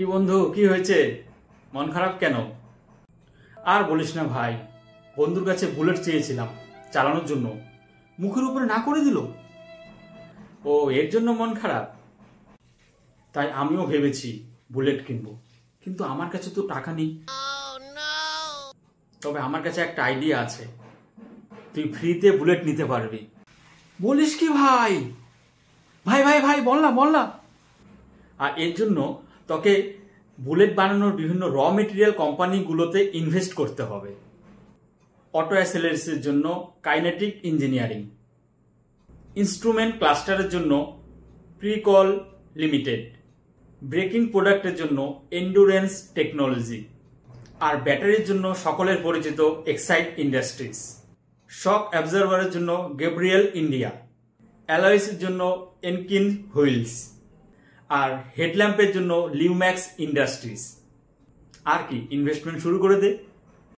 কি বন্ধু, কি হয়েছে? মন খারাপ কেন? আর বলিস না ভাই, বন্ধুর কাছে বুলেট চেয়েছিলাম চালানোর জন্য, মুখের উপরে না করে দিল। ও, এর জন্য মন খারাপ? তাই আমিও ভেবেছি বুলেট কিনবো, কিন্তু আমার কাছে তো টাকা নেই। তবে আমার কাছে একটা আইডিয়া আছে, তুই ফ্রিতে বুলেট নিতে পারবি। বলিস কি ভাই? ভাই ভাই ভাই বল না বল না। আর এর জন্য তোকে বুলেট বানানোর বিভিন্ন র মেটেরিয়াল কোম্পানিগুলোতে ইনভেস্ট করতে হবে। অটো অ্যাসেলারিসের জন্য কাইনেটিক ইঞ্জিনিয়ারিং, ইনস্ট্রুমেন্ট ক্লাস্টারের জন্য প্রিকল লিমিটেড, ব্রেকিং প্রোডাক্টের জন্য এন্ডুরেন্স টেকনোলজি, আর ব্যাটারির জন্য সকলের পরিচিত এক্সাইট ইন্ডাস্ট্রিজ, শক অ্যাবজর্ভারের জন্য গ্যাব্রিয়েল ইন্ডিয়া, অ্যালয়েসের জন্য এনকিন হুইলস, আর হেডল্যাম্পের জন্য লিউম্যাক্স ইন্ডাস্ট্রিজ। আর কি, ইনভেস্টমেন্ট শুরু করে দে।